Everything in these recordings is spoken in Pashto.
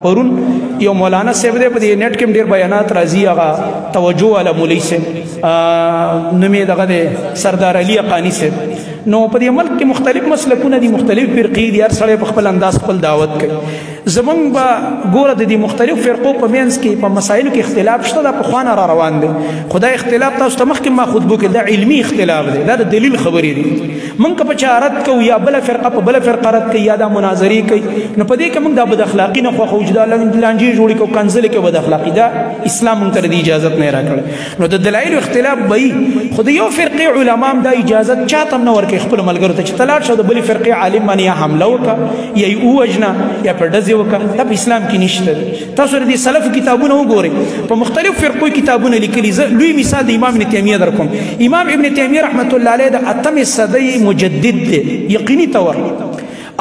پرون یو مولانا صاحب دی په دې نیټ کې ډېر بیانات راځي هغه توجه علی مولوی صاحب نوم یې دغه دی سردار علي اقانی صاحب نو په دې ملک کې مختلف مسلکونه دي مختلف فرقې دي هر سړی په خپل انداز خپل دعوت کوي زمونږ به ګوره د دې مختلف فرقو په منځ کې په مسایلو کې اختلاف شته دا پخوانه را روان دی خو دا اختلاف تاسو ته مخکې ما خطبو کې دا علمي اختلاف دی دا د دلیل خبرې دي موږ که په چا رد کوو یا بله فرقه په بله فرقه رد کوي یا دا مناظرې کوي نو په دې کې موږ دا بد اخلاقي نه خوښوو چې دا لانجې جوړې کوو کنځلې کوو بد اخلاقي دا اسلام موږ ته د اجازت نه راکړی نو د دلایلو اختلاف به وي خو د یو فرقې علما هم دا اجازت چاته هم نه ورکوي خپلو ملګرو ته چې ته لاړ شه د بلې فرقې عالم باندې یا حمله وکړه یا یې ووژنه یا په ډزې وکړه دا په اسلام کې نشته تاسو د سلفو کتابونه وګورئ په مختلف فرقو کتابونه لیکلي زه لوی مثال د امام ابن تیمیه در کوم امام ابن تیمیه رحمت الله علیه د 8 صدۍ مجدد دی یقیني طور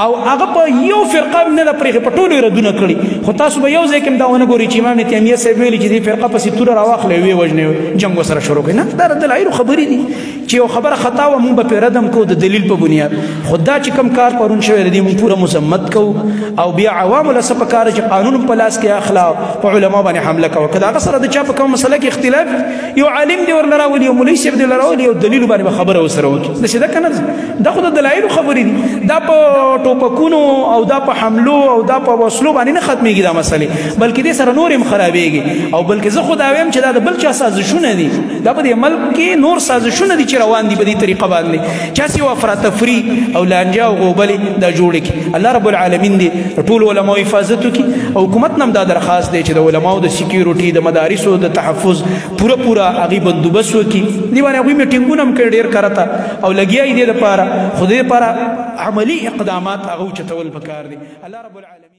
او هغه په یو فرقه نه د پرېښې په ټولو یې ردونه کړي خو تاسو به یو ځای کې هم دا ونه ګورئ چې امام ابن تیمیه صاحب ویلي چې دې فرقه پسې توره راواخلئ ویې وژنئ جنګ ورسره شروع کړئ نه دا د دلایلو خبرې دي چې یو خبره خطا وه موږ به پرې رد هم کوو د دلیل په بنیاد خو دا چې کوم کار پرون شوی د دې موږ پوره مذمت کوو او بیا عوامو له څه پکار چې قانون په لاس کې اخله په علما باندې حمله کوه که د هغه سره د چا په کومه مسله کې اختلاف یو عالم دې ورله راولي یو مولوي صاحب دې ورله راولي یو دلیلو باندې به خبره ورسره وکړي داسې ده که نه دا خو د دلایلو خبرې دي دا په ټوپکونو او دا په حملو او دا په وسلو باندې نه ختمېږي دا مسلې بلکې دې سره نور هم خرابېږي او بلکې زه خو دا وایم چې دا د بل چا سازشونه دي دا په دې ملک کې نور سازشونه دي چې روان دي په دې طریقه باندې چاسې یو افراتفري او لانجه او غوبلې دا جوړې کړي الله رب العالمین دې ټولو علماو حفاظت وکړي او حکومت نه هم دا درخواست دی چې د علماو د سکیورټي د مدارسو د تحفظ پوره هغوی بندوبست وکړي دې باندې هغوی میټینګونه هم کوي ډېر کرته او لګیا یې دې دپاره خو دې دپاره عملي اقدامات هغه اوچتول پکار دي الله رب العالمین